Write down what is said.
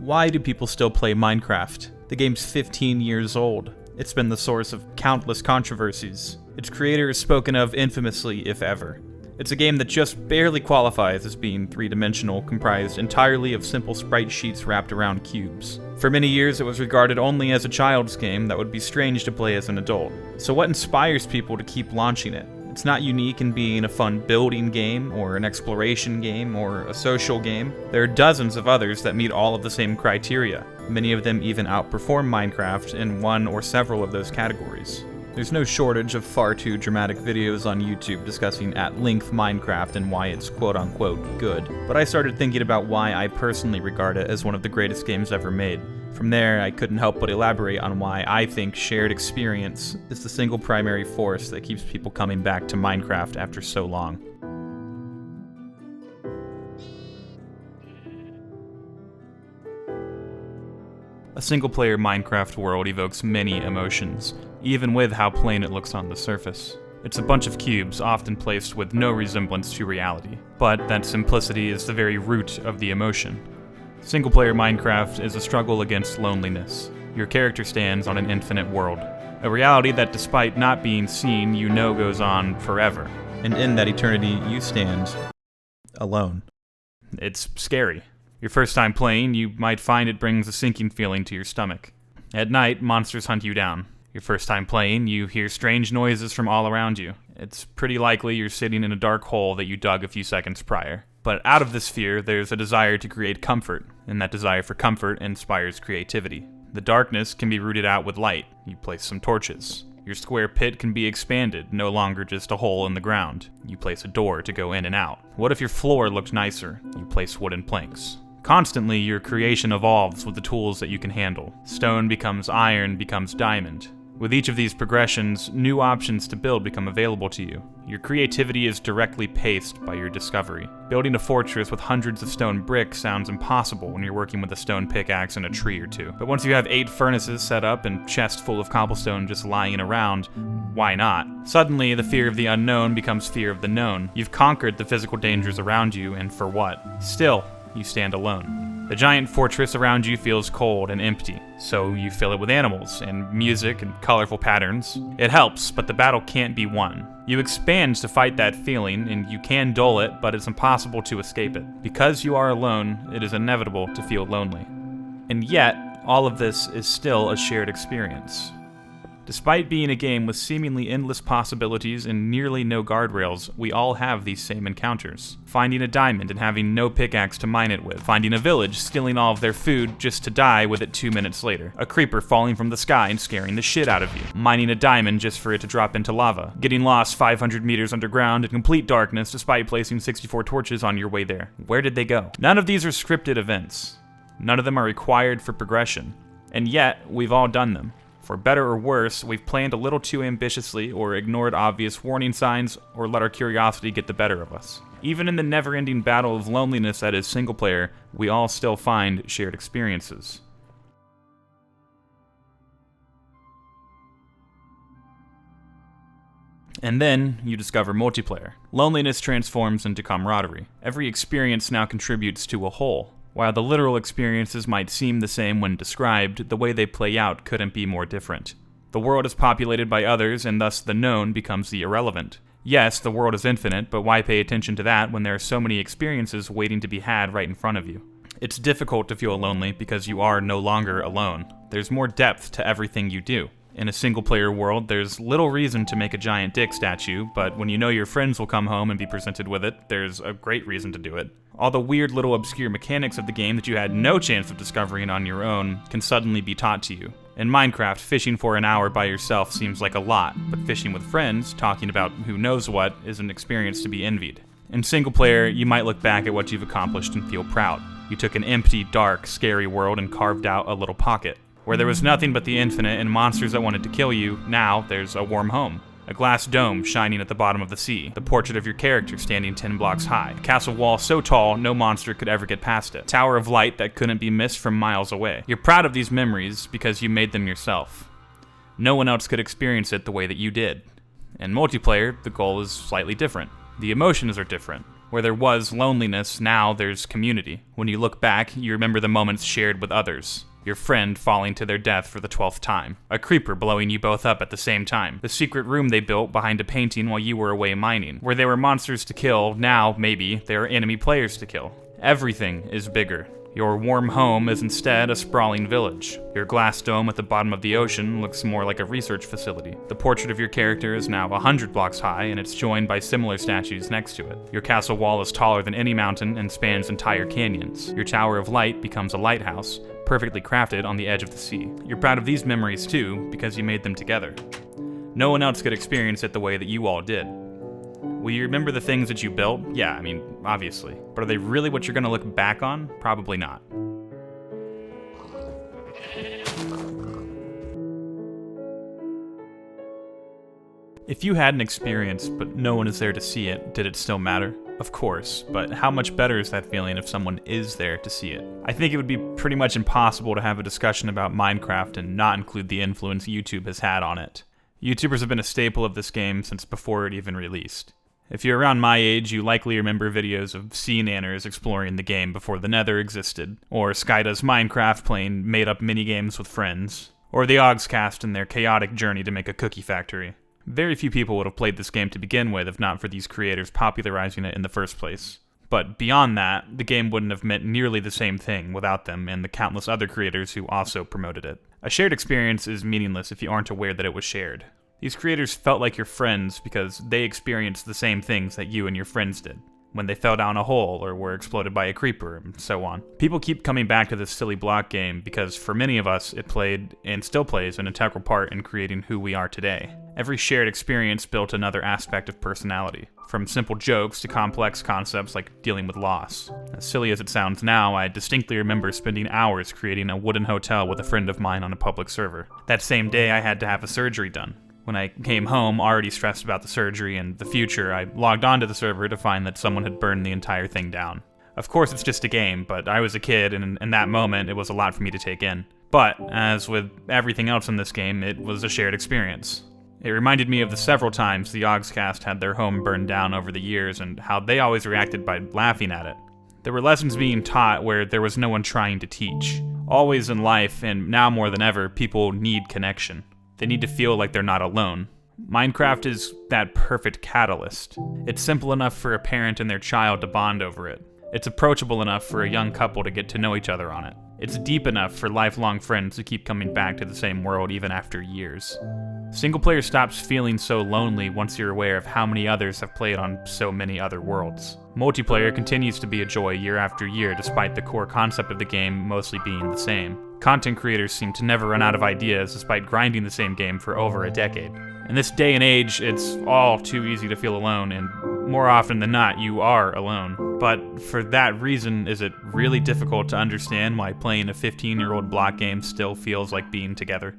Why do people still play Minecraft? The game's 15 years old. It's been the source of countless controversies. Its creator is spoken of infamously, if ever. It's a game that just barely qualifies as being three-dimensional, comprised entirely of simple sprite sheets wrapped around cubes. For many years, it was regarded only as a child's game that would be strange to play as an adult. So what inspires people to keep launching it? It's not unique in being a fun building game, or an exploration game, or a social game. There are dozens of others that meet all of the same criteria. Many of them even outperform Minecraft in one or several of those categories. There's no shortage of far too dramatic videos on YouTube discussing at length Minecraft and why it's quote-unquote good. But I started thinking about why I personally regard it as one of the greatest games ever made. From there, I couldn't help but elaborate on why I think shared experience is the single primary force that keeps people coming back to Minecraft after so long. A single-player Minecraft world evokes many emotions, even with how plain it looks on the surface. It's a bunch of cubes, often placed with no resemblance to reality, but that simplicity is the very root of the emotion. Single-player Minecraft is a struggle against loneliness. Your character stands on an infinite world, a reality that despite not being seen, you know goes on forever. And in that eternity, you stand alone. It's scary. Your first time playing, you might find it brings a sinking feeling to your stomach. At night, monsters hunt you down. Your first time playing, you hear strange noises from all around you. It's pretty likely you're sitting in a dark hole that you dug a few seconds prior. But out of this fear, there's a desire to create comfort, and that desire for comfort inspires creativity. The darkness can be rooted out with light. You place some torches. Your square pit can be expanded, no longer just a hole in the ground. You place a door to go in and out. What if your floor looked nicer? You place wooden planks. Constantly, your creation evolves with the tools that you can handle. Stone becomes iron, becomes diamond. With each of these progressions, new options to build become available to you. Your creativity is directly paced by your discovery. Building a fortress with hundreds of stone bricks sounds impossible when you're working with a stone pickaxe and a tree or two. But once you have 8 furnaces set up and chests full of cobblestone just lying around, why not? Suddenly, the fear of the unknown becomes fear of the known. You've conquered the physical dangers around you, and for what? Still, you stand alone. The giant fortress around you feels cold and empty, so you fill it with animals and music and colorful patterns. It helps, but the battle can't be won. You expand to fight that feeling, and you can dull it, but it's impossible to escape it. Because you are alone, it is inevitable to feel lonely. And yet, all of this is still a shared experience. Despite being a game with seemingly endless possibilities and nearly no guardrails, we all have these same encounters. Finding a diamond and having no pickaxe to mine it with. Finding a village, stealing all of their food just to die with it 2 minutes later. A creeper falling from the sky and scaring the shit out of you. Mining a diamond just for it to drop into lava. Getting lost 500 meters underground in complete darkness despite placing 64 torches on your way there. Where did they go? None of these are scripted events. None of them are required for progression. And yet, we've all done them. For better or worse, we've planned a little too ambitiously or ignored obvious warning signs or let our curiosity get the better of us. Even in the never-ending battle of loneliness that is single player, we all still find shared experiences. And then, you discover multiplayer. Loneliness transforms into camaraderie. Every experience now contributes to a whole. While the literal experiences might seem the same when described, the way they play out couldn't be more different. The world is populated by others, and thus the known becomes the irrelevant. Yes, the world is infinite, but why pay attention to that when there are so many experiences waiting to be had right in front of you? It's difficult to feel lonely because you are no longer alone. There's more depth to everything you do. In a single-player world, there's little reason to make a giant dick statue, but when you know your friends will come home and be presented with it, there's a great reason to do it. All the weird little obscure mechanics of the game that you had no chance of discovering on your own can suddenly be taught to you. In Minecraft, fishing for an hour by yourself seems like a lot, but fishing with friends, talking about who knows what, is an experience to be envied. In single-player, you might look back at what you've accomplished and feel proud. You took an empty, dark, scary world and carved out a little pocket. Where there was nothing but the infinite and monsters that wanted to kill you, now there's a warm home. A glass dome shining at the bottom of the sea. The portrait of your character standing 10 blocks high. A castle wall so tall, no monster could ever get past it. Tower of light that couldn't be missed from miles away. You're proud of these memories because you made them yourself. No one else could experience it the way that you did. In multiplayer, the goal is slightly different. The emotions are different. Where there was loneliness, now there's community. When you look back, you remember the moments shared with others. Your friend falling to their death for the 12th time. A creeper blowing you both up at the same time. The secret room they built behind a painting while you were away mining. Where they were monsters to kill, now, maybe, they are enemy players to kill. Everything is bigger. Your warm home is instead a sprawling village. Your glass dome at the bottom of the ocean looks more like a research facility. The portrait of your character is now 100 blocks high, and it's joined by similar statues next to it. Your castle wall is taller than any mountain and spans entire canyons. Your tower of light becomes a lighthouse, perfectly crafted on the edge of the sea. You're proud of these memories too, because you made them together. No one else could experience it the way that you all did. Will you remember the things that you built? Yeah, I mean, obviously. But are they really what you're gonna look back on? Probably not. If you had an experience, but no one is there to see it, did it still matter? Of course, but how much better is that feeling if someone is there to see it? I think it would be pretty much impossible to have a discussion about Minecraft and not include the influence YouTube has had on it. YouTubers have been a staple of this game since before it even released. If you're around my age, you likely remember videos of sea nanners exploring the game before the Nether existed, or Skyda's Minecraft playing made-up minigames with friends, or the Ogscast in their chaotic journey to make a cookie factory. Very few people would have played this game to begin with if not for these creators popularizing it in the first place. But beyond that, the game wouldn't have meant nearly the same thing without them and the countless other creators who also promoted it. A shared experience is meaningless if you aren't aware that it was shared. These creators felt like your friends because they experienced the same things that you and your friends did. When they fell down a hole or were exploded by a creeper, and so on. People keep coming back to this silly block game because for many of us, it played, and still plays, an integral part in creating who we are today. Every shared experience built another aspect of personality, from simple jokes to complex concepts like dealing with loss. As silly as it sounds now, I distinctly remember spending hours creating a wooden hotel with a friend of mine on a public server. That same day, I had to have a surgery done. When I came home, already stressed about the surgery and the future, I logged onto the server to find that someone had burned the entire thing down. Of course, it's just a game, but I was a kid, and in that moment, it was a lot for me to take in. But, as with everything else in this game, it was a shared experience. It reminded me of the several times the Ogscast had their home burned down over the years and how they always reacted by laughing at it. There were lessons being taught where there was no one trying to teach. Always in life, and now more than ever, people need connection. They need to feel like they're not alone. Minecraft is that perfect catalyst. It's simple enough for a parent and their child to bond over it. It's approachable enough for a young couple to get to know each other on it. It's deep enough for lifelong friends to keep coming back to the same world even after years. Singleplayer stops feeling so lonely once you're aware of how many others have played on so many other worlds. Multiplayer continues to be a joy year after year despite the core concept of the game mostly being the same. Content creators seem to never run out of ideas despite grinding the same game for over a decade. In this day and age, it's all too easy to feel alone, and more often than not, you are alone. But for that reason, is it really difficult to understand why playing a 15-year-old block game still feels like being together?